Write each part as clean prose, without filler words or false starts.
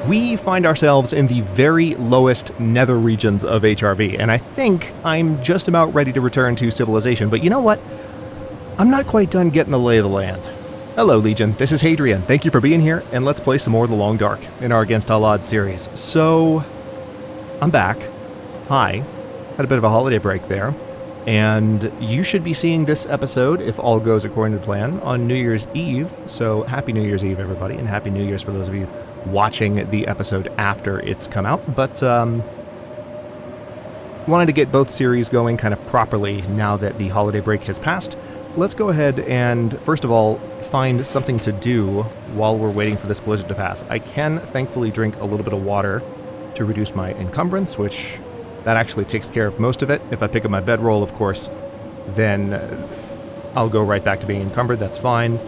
We find ourselves in the very lowest nether regions of HRV, and I think I'm just about ready to return to civilization, but you know what? I'm not quite done getting the lay of the land. Hello Legion, this is Hadrian, thank you for being here, and let's play some more of The Long Dark in our Against All Odds series. So, I'm back. Hi. Had a bit of a holiday break there, and you should be seeing this episode, if all goes according to plan, on New Year's Eve, so Happy New Year's Eve everybody, and Happy New Year's for those of you watching the episode after it's come out, but wanted to get both series going kind of properly now that the holiday break has passed. Let's go ahead and, first of all, find something to do while we're waiting for this blizzard to pass. I can, thankfully, drink a little bit of water to reduce my encumbrance, which that actually takes care of most of it. If I pick up my bedroll, of course, then I'll go right back to being encumbered. That's fine.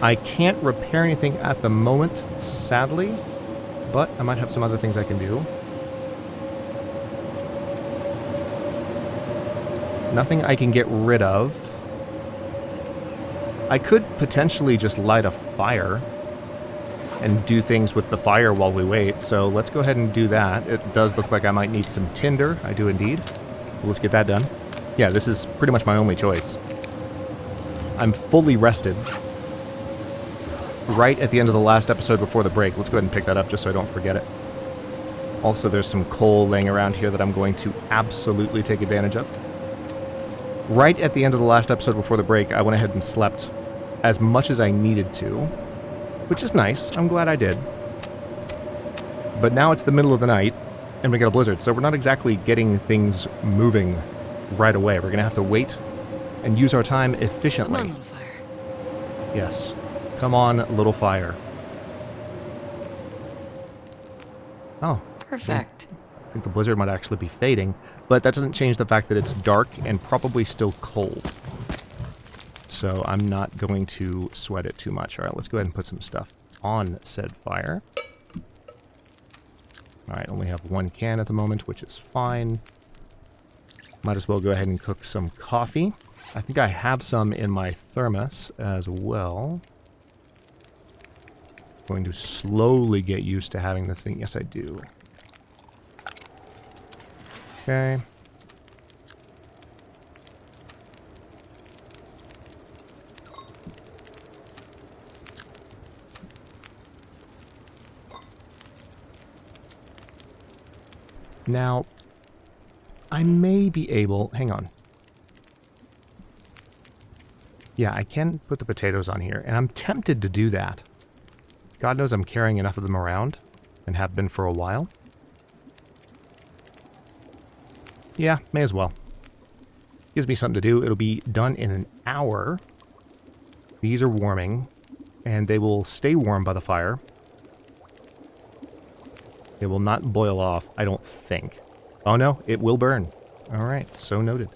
I can't repair anything at the moment, sadly, but I might have some other things I can do. Nothing I can get rid of. I could potentially just light a fire and do things with the fire while we wait, so let's go ahead and do that. It does look like I might need some tinder. I do indeed. So let's get that done. Yeah, this is pretty much my only choice. I'm fully rested. Right at the end of the last episode before the break. Let's go ahead and pick that up just so I don't forget it. Also, there's some coal laying around here that I'm going to absolutely take advantage of. Right at the end of the last episode before the break, I went ahead and slept as much as I needed to, which is nice. I'm glad I did. But now it's the middle of the night, and we got a blizzard, so we're not exactly getting things moving right away. We're going to have to wait and use our time efficiently. Come on, little fire. Yes. Come on, little fire. Oh. Perfect. I think the blizzard might actually be fading, but that doesn't change the fact that it's dark and probably still cold. So I'm not going to sweat it too much. All right, let's go ahead and put some stuff on said fire. All right, only have one can at the moment, which is fine. Might as well go ahead and cook some coffee. I think I have some in my thermos as well. Going to slowly get used to having this thing. Yes, I do. Okay. Now, I may be able... Hang on. Yeah, I can put the potatoes on here, and I'm tempted to do that. God knows I'm carrying enough of them around, and have been for a while. Yeah, may as well. Gives me something to do. It'll be done in an hour. These are warming, and they will stay warm by the fire. They will not boil off, I don't think. Oh no, it will burn. Alright, so noted.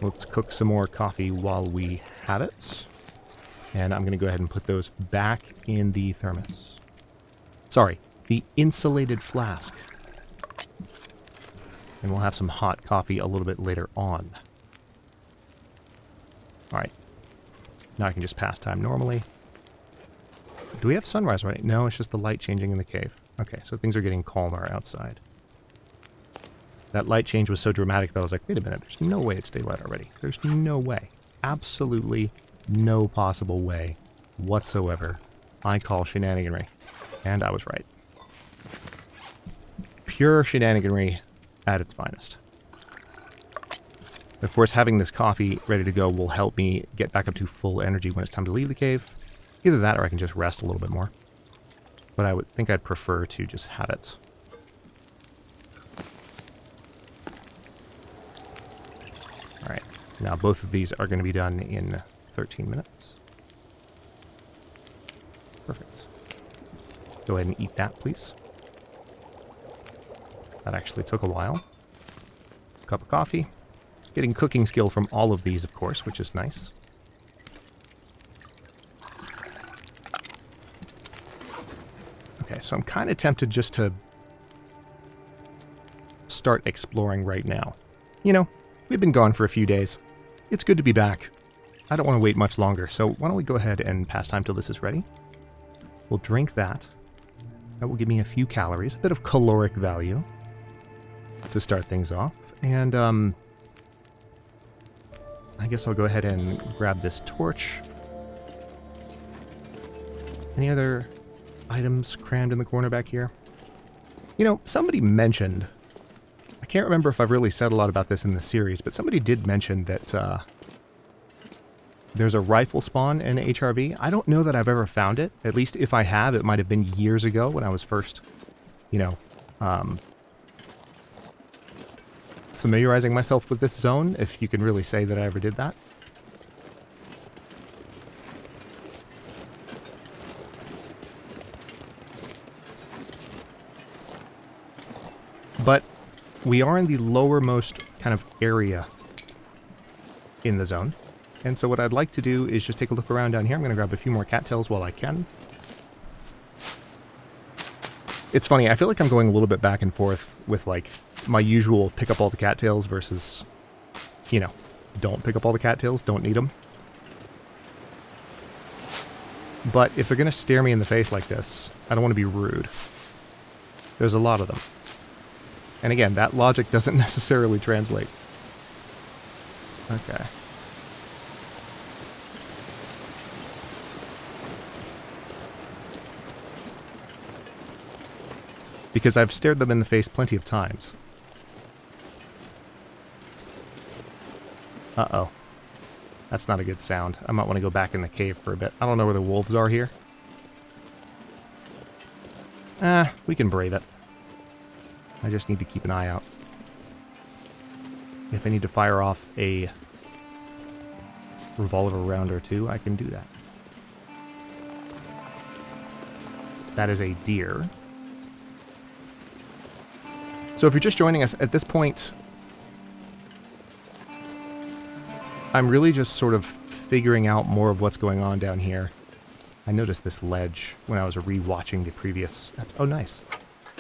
Let's cook some more coffee while we have it. And I'm going to go ahead and put those back in the thermos. Sorry, the insulated flask. And we'll have some hot coffee a little bit later on. Alright. Now I can just pass time normally. Do we have sunrise right? No, it's just the light changing in the cave. Okay, so things are getting calmer outside. That light change was so dramatic that I was like, wait a minute, there's no way it's daylight already. There's no way. Absolutely no possible way whatsoever. I call shenaniganry. And I was right. Pure shenaniganry at its finest. Of course, having this coffee ready to go will help me get back up to full energy when it's time to leave the cave. Either that or I can just rest a little bit more. But I would think I'd prefer to just have it. Alright, now both of these are going to be done in 13 minutes. Perfect. Go ahead and eat that, please. That actually took a while. Cup of coffee. Getting cooking skill from all of these, of course, which is nice. Okay, so I'm kind of tempted just to start exploring right now. You know, we've been gone for a few days. It's good to be back. I don't want to wait much longer, so why don't we go ahead and pass time till this is ready? We'll drink that. That will give me a few calories, a bit of caloric value to start things off. And I guess I'll go ahead and grab this torch. Any other items crammed in the corner back here? You know, somebody mentioned, I can't remember if I've really said a lot about this in the series, but somebody did mention that there's a rifle spawn in HRV. I don't know that I've ever found it. At least if I have, it might have been years ago when I was first, you know, familiarizing myself with this zone, if you can really say that I ever did that. But we are in the lowermost kind of area in the zone. And so what I'd like to do is just take a look around down here. I'm going to grab a few more cattails while I can. It's funny, I feel like I'm going a little bit back and forth with, like, my usual pick up all the cattails versus, you know, don't pick up all the cattails, don't need them. But if they're going to stare me in the face like this, I don't want to be rude. There's a lot of them. And again, that logic doesn't necessarily translate. Okay. Because I've stared them in the face plenty of times. Uh-oh. That's not a good sound. I might want to go back in the cave for a bit. I don't know where the wolves are here. We can brave it. I just need to keep an eye out. If I need to fire off a revolver round or two, I can do that. That is a deer. So if you're just joining us, at this point, I'm really just sort of figuring out more of what's going on down here. I noticed this ledge when I was re-watching the previous... Oh, nice.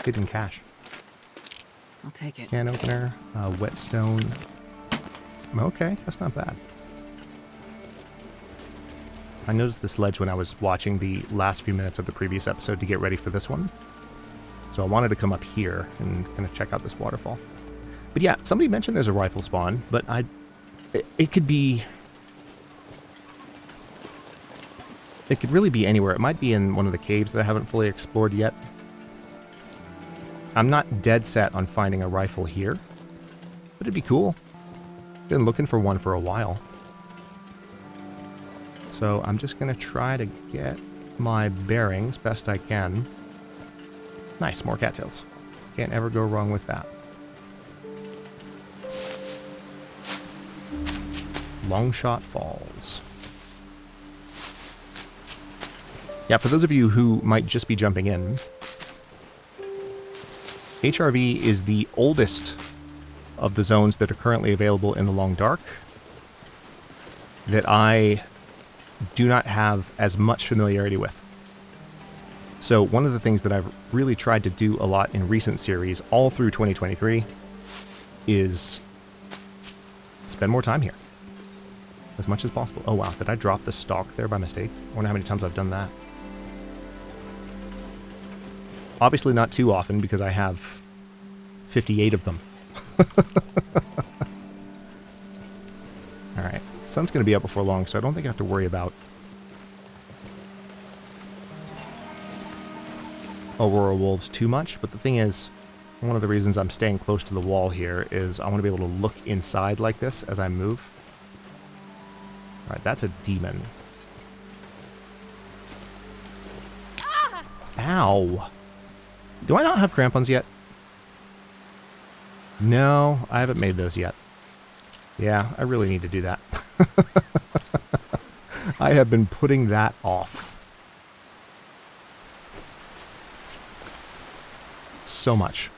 Hidden cache. I'll take it. Can opener, whetstone. Okay, that's not bad. I noticed this ledge when I was watching the last few minutes of the previous episode to get ready for this one. So I wanted to come up here and kind of check out this waterfall. But yeah, somebody mentioned there's a rifle spawn, but it could be... It could really be anywhere. It might be in one of the caves that I haven't fully explored yet. I'm not dead set on finding a rifle here, but it'd be cool. Been looking for one for a while. So I'm just going to try to get my bearings best I can. Nice, more cattails. Can't ever go wrong with that. Longshot Falls. Yeah, for those of you who might just be jumping in, HRV is the oldest of the zones that are currently available in the Long Dark that I do not have as much familiarity with. So one of the things that I've really tried to do a lot in recent series, all through 2023, is spend more time here. As much as possible. Oh wow, did I drop the stalk there by mistake? I wonder how many times I've done that. Obviously not too often, because I have 58 of them. Alright, sun's going to be up before long, so I don't think I have to worry about aurora wolves too much. But the thing is, one of the reasons I'm staying close to the wall here is I want to be able to look inside like this as I move. Alright, that's a demon. Ah! Ow! Do I not have crampons yet? No, I haven't made those yet. Yeah, I really need to do that. I have been putting that off so much.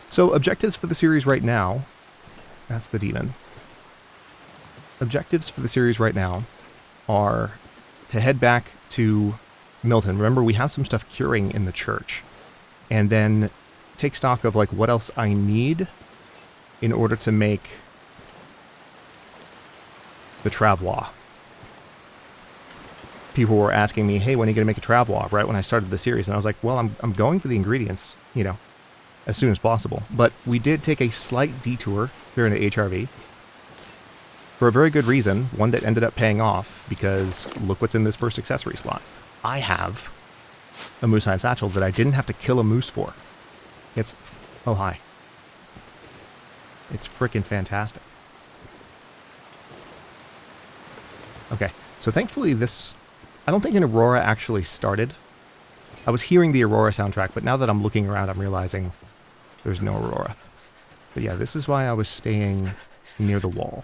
So objectives for the series right now, that's the demon. Objectives for the series right now are to head back to Milton. Remember, we have some stuff curing in the church. And then take stock of, like, what else I need in order to make the travois. people were asking me, hey, when are you going to make a travel log, right when I started the series? And I was like, well, I'm going for the ingredients, you know, as soon as possible. But we did take a slight detour here into HRV for a very good reason, one that ended up paying off, because look what's in this first accessory slot. I have a moose hide satchel that I didn't have to kill a moose for. It's, oh hi. It's freaking fantastic. Okay, so thankfully this, I don't think an aurora actually started. I was hearing the aurora soundtrack, but now that I'm looking around, I'm realizing there's no aurora. But yeah, this is why I was staying near the wall.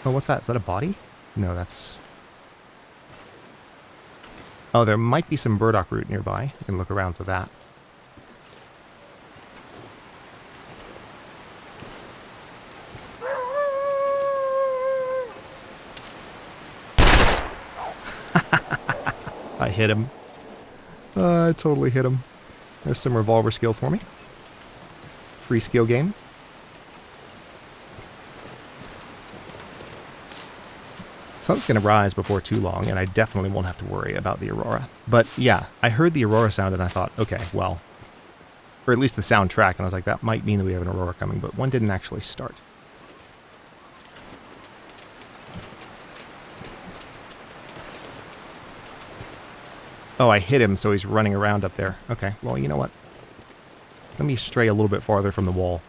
Oh, what's that? Is that a body? No, that's... Oh, there might be some burdock root nearby. You can look around for that. I hit him. I totally hit him. There's some revolver skill for me. Free skill game. Sun's going to rise before too long, and I definitely won't have to worry about the aurora. But yeah, I heard the aurora sound and I thought, okay, well, or at least the soundtrack, and I was like, that might mean that we have an aurora coming, but one didn't actually start. Oh, I hit him, so he's running around up there. Okay, well, you know what? Let me stray a little bit farther from the wall.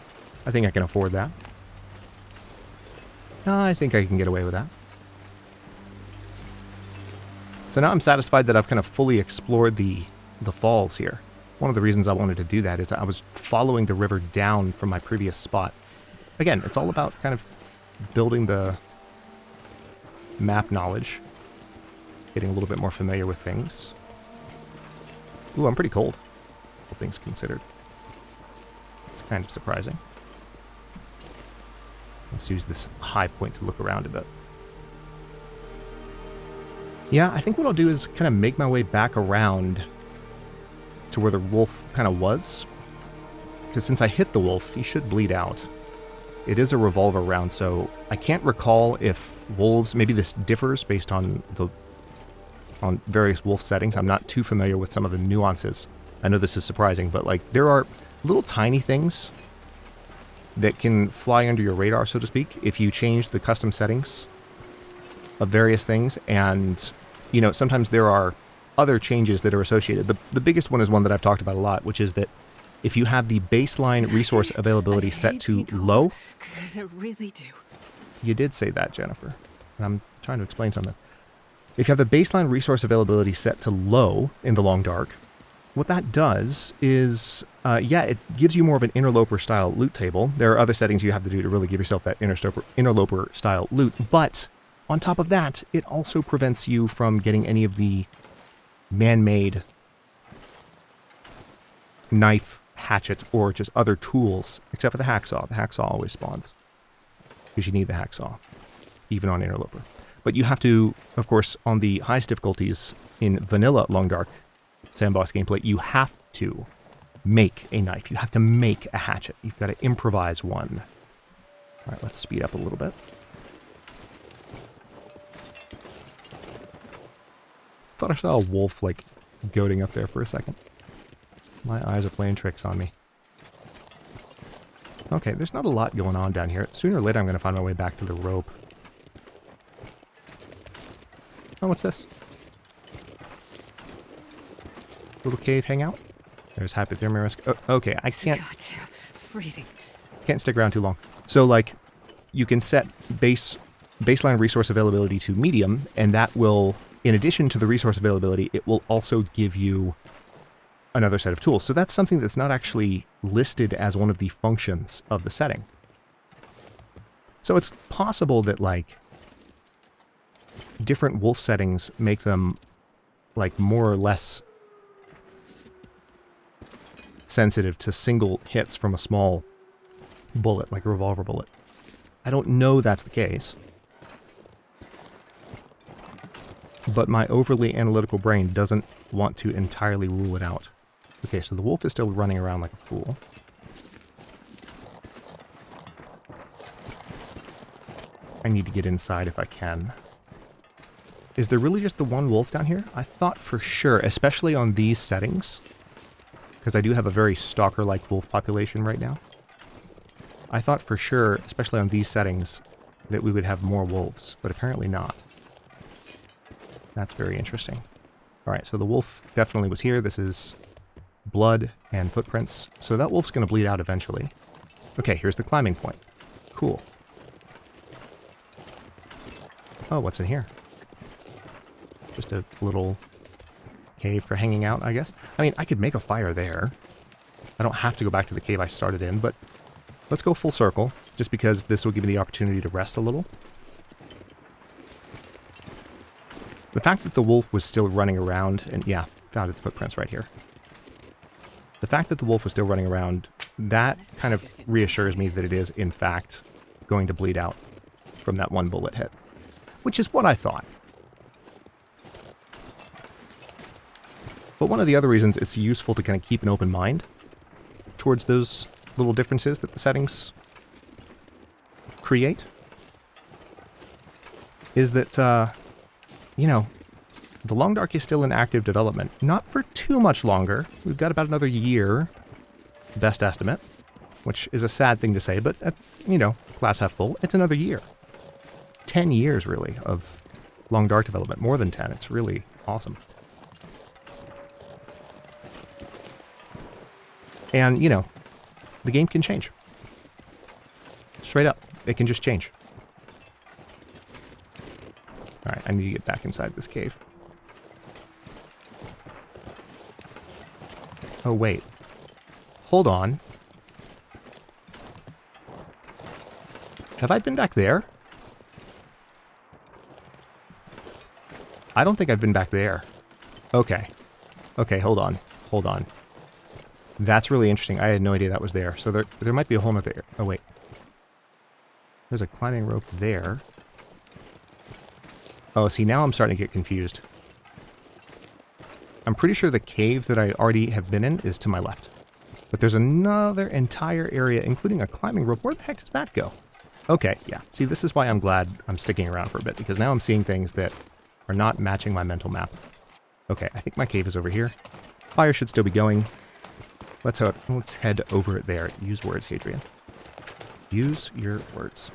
I think I can afford that. I think I can get away with that. So now I'm satisfied that I've kind of fully explored the falls here. One of the reasons I wanted to do that is I was following the river down from my previous spot. Again, it's all about kind of building the map knowledge, getting a little bit more familiar with things. Ooh, I'm pretty cold, all things considered. It's kind of surprising. Let's use this high point to look around a bit. Yeah, I think what I'll do is kind of make my way back around to where the wolf kind of was. Because since I hit the wolf, he should bleed out. It is a revolver round, so I can't recall if wolves, maybe this differs based on various wolf settings. I'm not too familiar with some of the nuances. I know this is surprising, but like there are little tiny things that can fly under your radar, so to speak, if you change the custom settings of various things. And you know, sometimes there are other changes that are associated. The biggest one is one that I've talked about a lot, which is that if you have the baseline resource availability set to low... Because I really do. You did say that, Jennifer. And I'm trying to explain something. If you have the baseline resource availability set to low in the long dark, what that does is, yeah, it gives you more of an interloper-style loot table. There are other settings you have to do to really give yourself that interloper-style loot, but on top of that, it also prevents you from getting any of the man-made knife, hatchet, or just other tools, except for the hacksaw. The hacksaw always spawns, because you need the hacksaw, even on Interloper. But you have to, of course, on the highest difficulties in vanilla Long Dark sandbox gameplay, you have to make a knife. You have to make a hatchet. You've got to improvise one. All right, let's speed up a little bit. Thought I saw a wolf, like, goading up there for a second. My eyes are playing tricks on me. Okay, there's not a lot going on down here. Sooner or later, I'm going to find my way back to the rope. Oh, what's this? Little cave hangout? There's hypothermia risk. Oh, okay, I can't... God, freezing. Can't stick around too long. So, like, you can set baseline resource availability to medium, and that will... In addition to the resource availability, it will also give you another set of tools. So that's something that's not actually listed as one of the functions of the setting. So it's possible that, like, different wolf settings make them, like, more or less sensitive to single hits from a small bullet, like a revolver bullet. I don't know that's the case. But my overly analytical brain doesn't want to entirely rule it out. Okay, so the wolf is still running around like a fool. I need to get inside if I can. Is there really just the one wolf down here? I thought for sure, especially on these settings, because I do have a very stalker-like wolf population right now. I thought for sure, especially on these settings, that we would have more wolves, but apparently not. That's very interesting. Alright, so the wolf definitely was here. This is blood and footprints. So that wolf's going to bleed out eventually. Okay, here's the climbing point. Cool. Oh, what's in here? Just a little cave for hanging out, I guess. I mean, I could make a fire there. I don't have to go back to the cave I started in, but let's go full circle, just because this will give me the opportunity to rest a little. The fact that the wolf was still running around, and yeah, found its footprints right here. The fact that the wolf was still running around, that kind of reassures me that it is, in fact, going to bleed out from that one bullet hit. Which is what I thought. But one of the other reasons it's useful to kind of keep an open mind towards those little differences that the settings create is that, you know, the Long Dark is still in active development. Not for too much longer. We've got about another year, best estimate, which is a sad thing to say, but, you know, glass half full, it's another year. 10 years, really, of Long Dark development. More than 10. It's really awesome. And, you know, the game can change. Straight up. It can just change. Alright, I need to get back inside this cave. Oh, wait. Hold on. Have I been back there? I don't think I've been back there. Okay. Okay, hold on. Hold on. That's really interesting. I had no idea that was there. So there might be a whole nother... Oh, wait. There's a climbing rope there. Oh, see, now I'm starting to get confused. I'm pretty sure the cave that I already have been in is to my left. But there's another entire area, including a climbing rope. Where the heck does that go? Okay, yeah. See, this is why I'm glad I'm sticking around for a bit, because now I'm seeing things that are not matching my mental map. Okay, I think my cave is over here. Fire should still be going. Let's head over there. Use words, Hadrian. Use your words.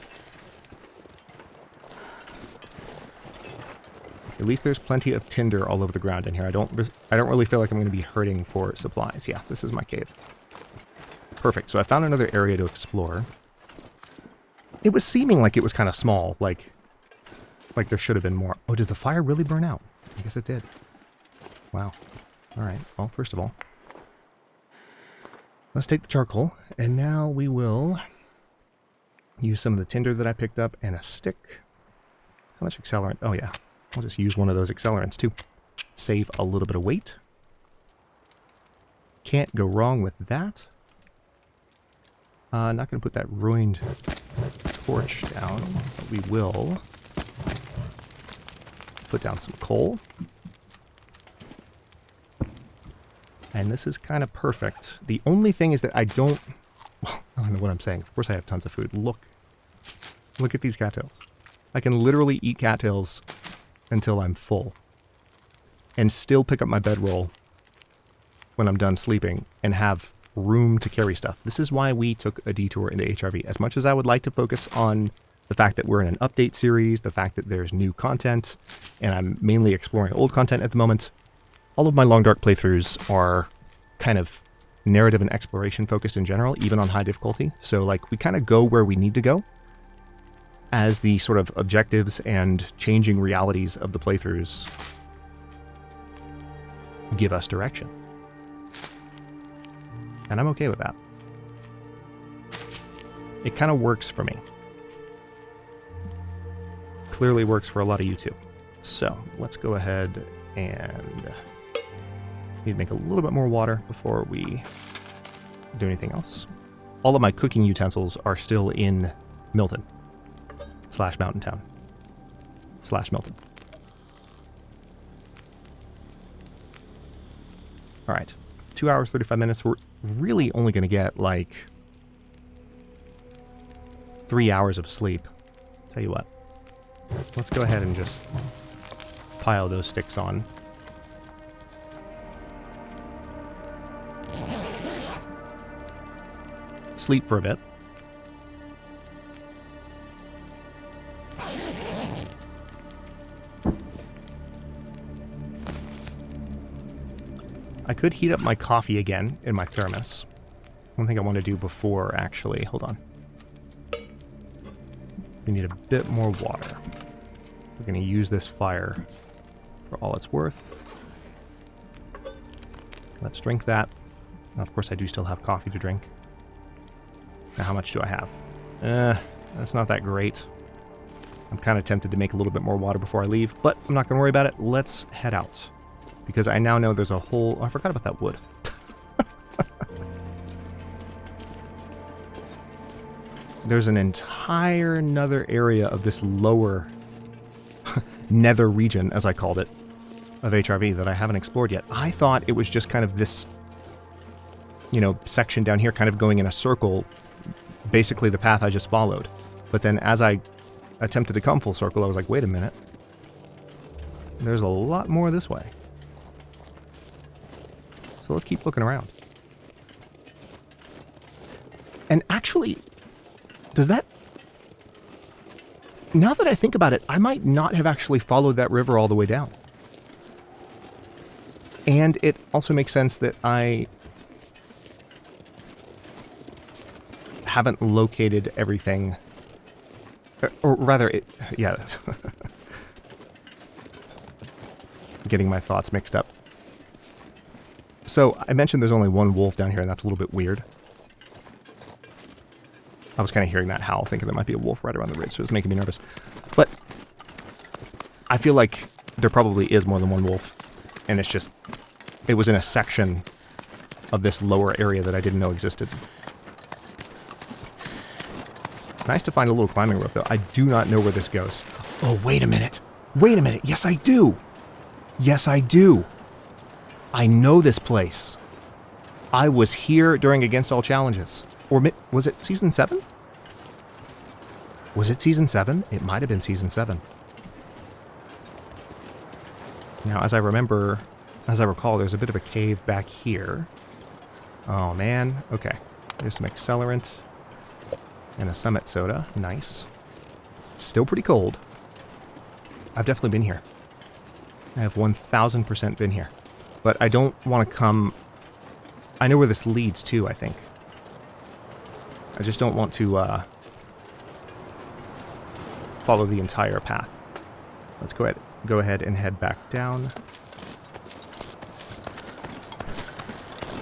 At least there's plenty of tinder all over the ground in here. I don't really feel like I'm going to be hurting for supplies. Yeah, this is my cave. Perfect. So I found another area to explore. It was seeming like it was kind of small, like there should have been more. Oh, did the fire really burn out? I guess it did. Wow. All right. Well, first of all, let's take the charcoal, and now we will use some of the tinder that I picked up and a stick. How much accelerant? Oh, yeah. I'll just use one of those accelerants, too. Save a little bit of weight. Can't go wrong with that. Not going to put that ruined torch down, but we will put down some coal. And this is kind of perfect. The only thing is that I don't know what I'm saying. Of course I have tons of food. Look at these cattails. I can literally eat cattails until I'm full. And still pick up my bedroll when I'm done sleeping and have room to carry stuff. This is why we took a detour into HRV. As much as I would like to focus on the fact that we're in an update series, the fact that there's new content, and I'm mainly exploring old content at the moment, all of my Long Dark playthroughs are kind of narrative and exploration focused in general, even on high difficulty. So, like, we kind of go where we need to go as the sort of objectives and changing realities of the playthroughs give us direction. And I'm okay with that. It kind of works for me. Clearly works for a lot of you too. So, let's go ahead and need to make a little bit more water before we do anything else. All of my cooking utensils are still in Milton. / Mountain Town. / Milton. Alright. 2 hours, 35 minutes. We're really only going to get, like, 3 hours of sleep. Tell you what. Let's go ahead and just pile those sticks on. Sleep for a bit. I could heat up my coffee again in my thermos. One thing I want to do before, actually. Hold on. We need a bit more water. We're going to use this fire for all it's worth. Let's drink that. Now, of course, I do still have coffee to drink. Now, how much do I have? That's not that great. I'm kind of tempted to make a little bit more water before I leave, but I'm not going to worry about it. Let's head out. Because I now know there's a whole... Oh, I forgot about that wood. There's an entire another area of this lower nether region, as I called it, of HRV that I haven't explored yet. I thought it was just kind of this, you know, section down here kind of going in a circle, basically the path I just followed. But then as I attempted to come full circle, I was like, wait a minute. There's a lot more this way. So let's keep looking around. And actually, does that... Now that I think about it, I might not have actually followed that river all the way down. And it also makes sense that I haven't located everything. Or rather, yeah. Getting my thoughts mixed up. So, I mentioned there's only one wolf down here, and that's a little bit weird. I was kind of hearing that howl, thinking there might be a wolf right around the ridge, so it was making me nervous. But I feel like there probably is more than one wolf, and it's just... It was in a section of this lower area that I didn't know existed. Nice to find a little climbing rope, though. I do not know where this goes. Oh, wait a minute. Wait a minute. Yes, I do. Yes, I do. I know this place. I was here during Against All Challenges. Or was it Season 7? Was it Season 7? It might have been Season 7. Now, as I recall, there's a bit of a cave back here. Oh, man. Okay. There's some accelerant. And a Summit soda. Nice. Still pretty cold. I've definitely been here. I have 1000% been here. But I don't want to come... I know where this leads to, I think. I just don't want to follow the entire path. Let's go ahead and head back down.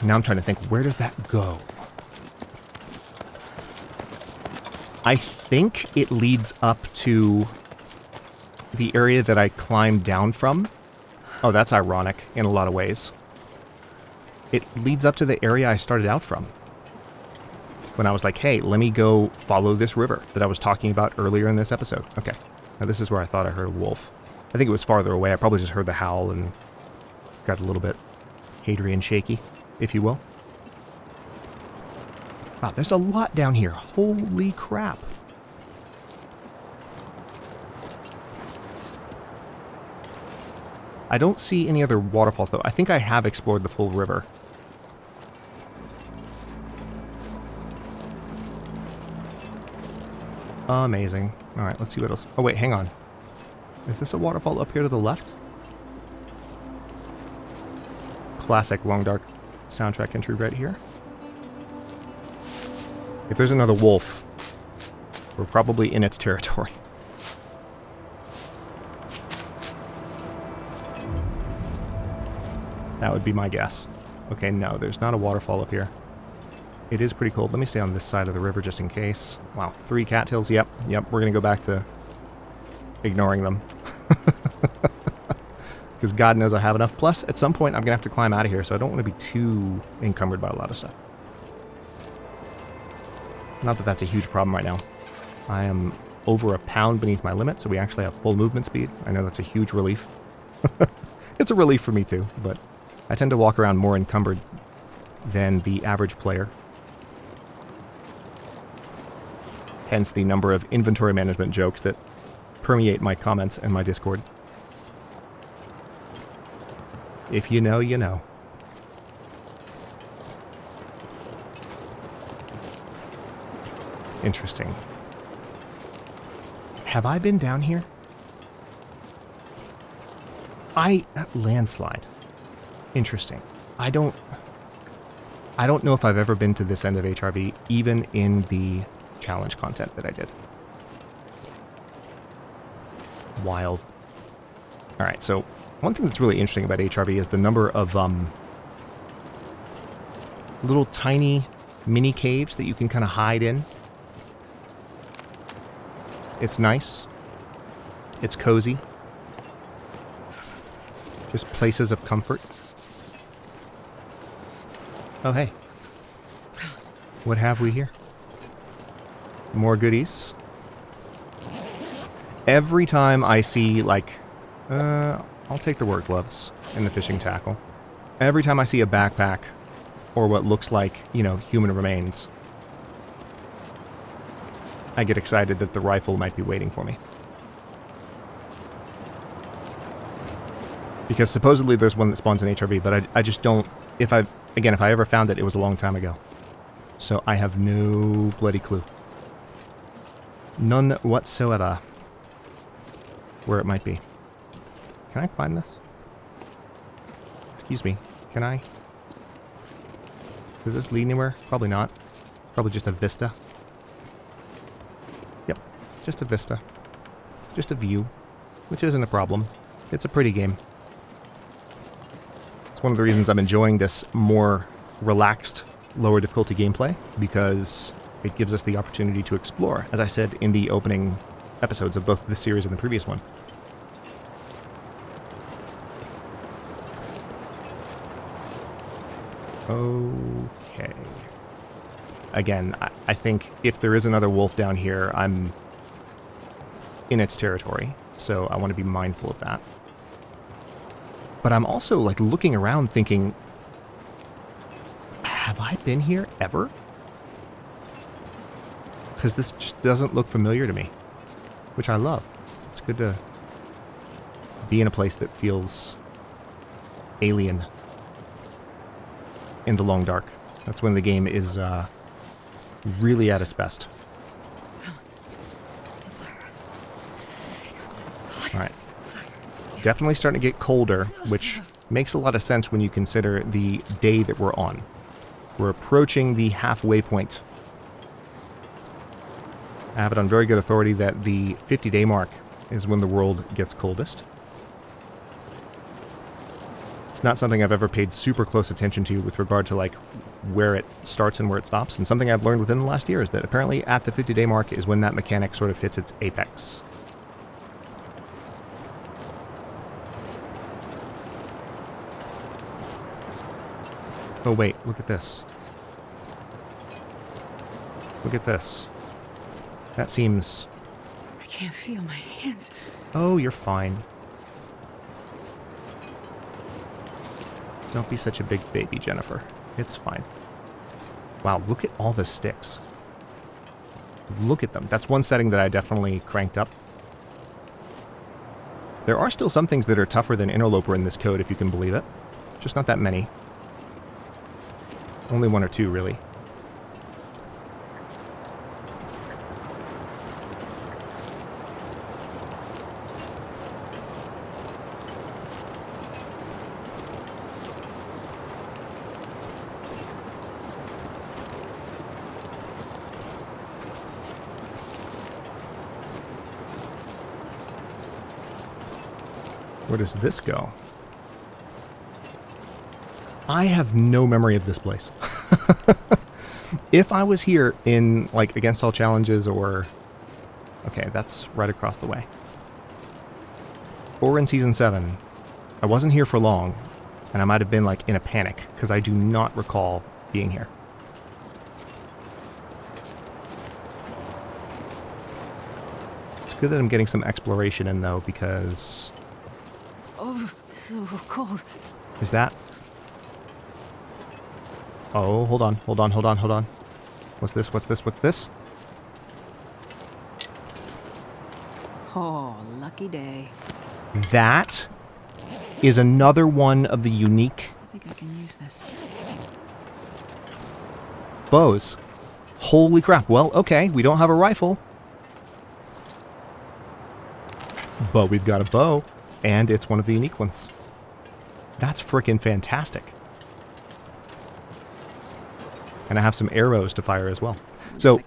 Now I'm trying to think, where does that go? I think it leads up to the area that I climbed down from. Oh, that's ironic in a lot of ways. It leads up to the area I started out from. When I was like, hey, let me go follow this river that I was talking about earlier in this episode. Okay, now this is where I thought I heard a wolf. I think it was farther away. I probably just heard the howl and got a little bit Hadrian shaky, if you will. Wow, there's a lot down here. Holy crap. I don't see any other waterfalls, though. I think I have explored the full river. Amazing. Alright, let's see what else. Oh, wait, hang on. Is this a waterfall up here to the left? Classic Long Dark soundtrack entry right here. If there's another wolf, we're probably in its territory. That would be my guess. Okay, no, there's not a waterfall up here. It is pretty cold. Let me stay on this side of the river just in case. Wow, 3 cattails. Yep, we're going to go back to ignoring them. Because God knows I have enough. Plus, at some point, I'm going to have to climb out of here, so I don't want to be too encumbered by a lot of stuff. Not that that's a huge problem right now. I am over a pound beneath my limit, so we actually have full movement speed. I know that's a huge relief. It's a relief for me too, but I tend to walk around more encumbered than the average player. Hence the number of inventory management jokes that permeate my comments and my Discord. If you know, you know. Interesting. Have I been down here? Landslide. Interesting. I don't know if I've ever been to this end of HRV, even in the challenge content that I did. Wild. Alright, so one thing that's really interesting about HRV is the number of little tiny mini caves that you can kind of hide in. It's nice. It's cozy. Just places of comfort. Oh, hey. What have we here? More goodies. Every time I see, like, I'll take the work gloves and the fishing tackle. Every time I see a backpack or what looks like, you know, human remains, I get excited that the rifle might be waiting for me. Because supposedly there's one that spawns in HRV, but I just don't... If I ever found it, it was a long time ago. So I have no bloody clue. None whatsoever. Where it might be. Can I climb this? Excuse me. Can I? Does this lead anywhere? Probably not. Probably just a vista. Yep. Just a vista. Just a view. Which isn't a problem. It's a pretty game. One of the reasons I'm enjoying this more relaxed, lower difficulty gameplay, because it gives us the opportunity to explore, as I said in the opening episodes of both this series and the previous one. Okay. Again, I think if there is another wolf down here, I'm in its territory, so I want to be mindful of that. But I'm also, like, looking around thinking, have I been here ever? Because this just doesn't look familiar to me, which I love. It's good to be in a place that feels alien in the long dark. That's when the game is really at its best. Alright. Definitely starting to get colder, which makes a lot of sense when you consider the day that we're on. We're approaching the halfway point. I have it on very good authority that the 50-day mark is when the world gets coldest. It's not something I've ever paid super close attention to with regard to, like, where it starts and where it stops, and something I've learned within the last year is that apparently at the 50-day mark is when that mechanic sort of hits its apex. Oh wait, look at this. Look at this. That seems... I can't feel my hands. Oh, you're fine. Don't be such a big baby, Jennifer. It's fine. Wow, look at all the sticks. Look at them. That's one setting that I definitely cranked up. There are still some things that are tougher than Interloper in this code, if you can believe it. Just not that many. Only one or two, really. Where does this go? I have no memory of this place. If I was here in, like, Against All Challenges or... Okay, that's right across the way. Or in Season 7, I wasn't here for long, and I might have been, like, in a panic, because I do not recall being here. It's good that I'm getting some exploration in, though, because... Oh, so cold. Is that... Oh, hold on. What's this? Oh, lucky day. That is another one of the unique I think I can use this. bows. Holy crap. Well, okay, we don't have a rifle. But we've got a bow, and it's one of the unique ones. That's freaking fantastic. And I have some arrows to fire as well. So,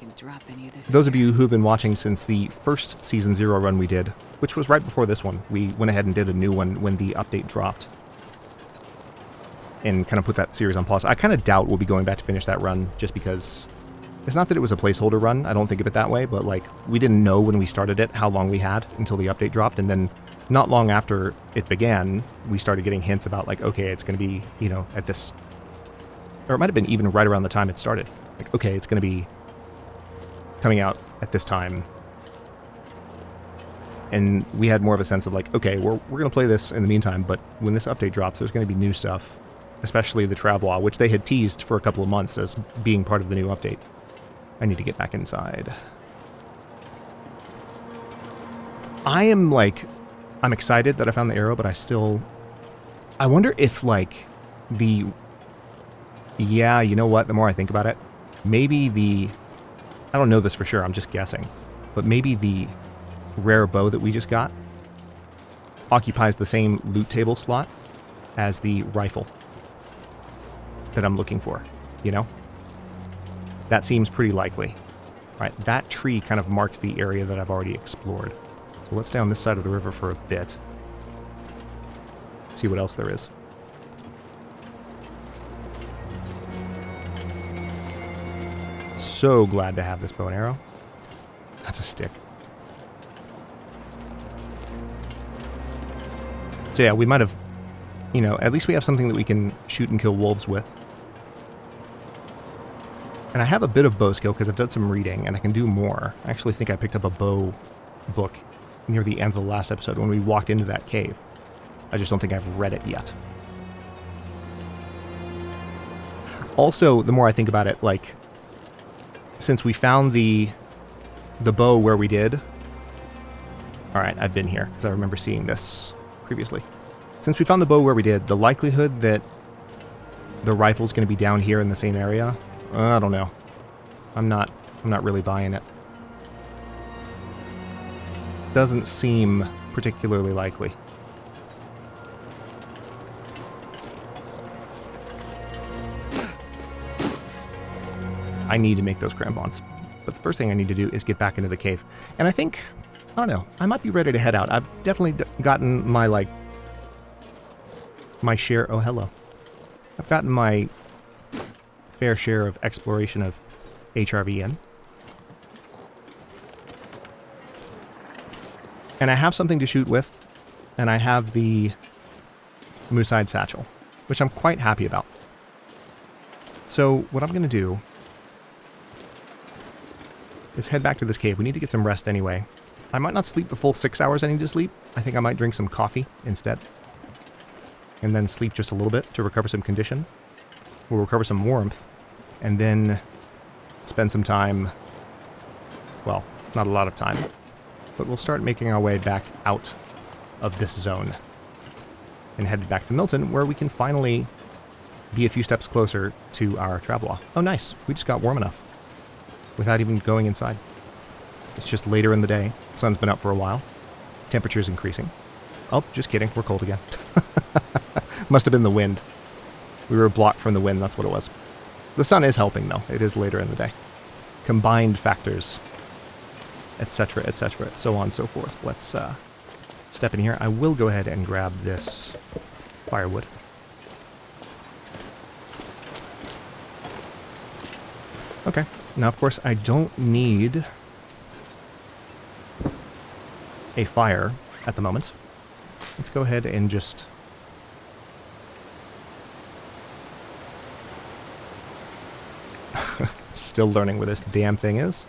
those of you who've been watching since the first Season 0 run we did, which was right before this one, we went ahead and did a new one when the update dropped. And kind of put that series on pause. I kind of doubt we'll be going back to finish that run, just because... It's not that it was a placeholder run, I don't think of it that way, but like, we didn't know when we started it how long we had until the update dropped, and then not long after it began, we started getting hints about like, okay, it's going to be, you know, at this... Or it might have been even right around the time it started. Like, okay, it's going to be coming out at this time. And we had more of a sense of like, okay, we're going to play this in the meantime, but when this update drops, there's going to be new stuff, especially the Traveler, which they had teased for a couple of months as being part of the new update. I need to get back inside. I'm excited that I found the arrow, but I wonder if yeah, you know what, the more I think about it, maybe I don't know this for sure, I'm just guessing, but maybe the rare bow that we just got occupies the same loot table slot as the rifle that I'm looking for, you know? That seems pretty likely. Right, that tree kind of marks the area that I've already explored. So let's stay on this side of the river for a bit. See what else there is. So glad to have this bow and arrow. That's a stick. So yeah, we might have, you know, at least we have something that we can shoot and kill wolves with. And I have a bit of bow skill because I've done some reading and I can do more. I actually think I picked up a bow book near the end of the last episode when we walked into that cave. I just don't think I've read it yet. Also, the more I think about it, like, since we found the bow where we did... Alright, I've been here because I remember seeing this previously. Since we found the bow where we did, the likelihood that the rifle's going to be down here in the same area... I don't know. I'm not really buying it. Doesn't seem particularly likely. I need to make those crampons. But the first thing I need to do is get back into the cave. And I think, I don't know, I might be ready to head out. I've definitely gotten my, my share... Oh, hello. I've gotten my fair share of exploration of HRV in. And I have something to shoot with, and I have the moose-eyed satchel, which I'm quite happy about. So what I'm going to do is head back to this cave. We need to get some rest anyway. I might not sleep the full 6 hours I need to sleep. I think I might drink some coffee instead. And then sleep just a little bit to recover some condition. We'll recover some warmth, and then spend some time, well, not a lot of time, but we'll start making our way back out of this zone and head back to Milton, where we can finally be a few steps closer to our traveler. Oh, nice. We just got warm enough without even going inside. It's just later in the day. The sun's been up for a while. Temperature's increasing. Oh, just kidding. We're cold again. Must have been the wind. We were blocked from the wind, that's what it was. The sun is helping, though. It is later in the day. Combined factors, etc., so on and so forth. Let's step in here. I will go ahead and grab this firewood. Okay. Now, of course, I don't need a fire at the moment. Let's go ahead and just... Still learning where this damn thing is.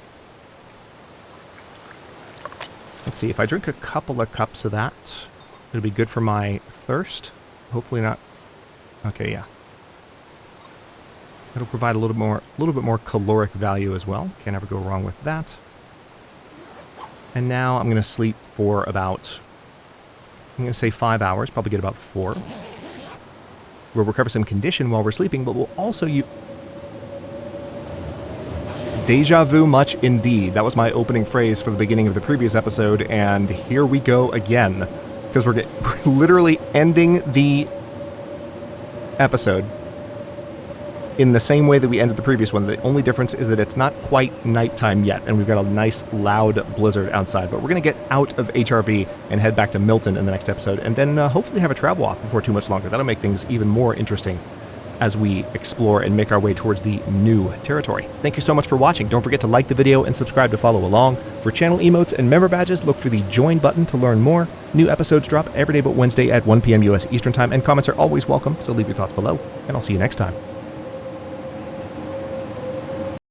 Let's see, if I drink a couple of cups of that, it'll be good for my thirst. Hopefully not. Okay, yeah. It'll provide a little bit more caloric value as well. Can't ever go wrong with that. And now I'm going to sleep for about, I'm going to say 5 hours, probably get about 4. We'll recover some condition while we're sleeping, but we'll also use... Deja vu much indeed. That was my opening phrase for the beginning of the previous episode, and here we go again. Because we're literally ending the episode in the same way that we ended the previous one. The only difference is that it's not quite nighttime yet, and we've got a nice loud blizzard outside. But we're going to get out of HRV and head back to Milton in the next episode, and then hopefully have a travel walk before too much longer. That'll make things even more interesting as we explore and make our way towards the new territory. Thank you so much for watching. Don't forget to like the video and subscribe to follow along. For channel emotes and member badges, look for the join button to learn more. New episodes drop every day but Wednesday at 1 p.m. US Eastern Time, and comments are always welcome, so leave your thoughts below, and I'll see you next time.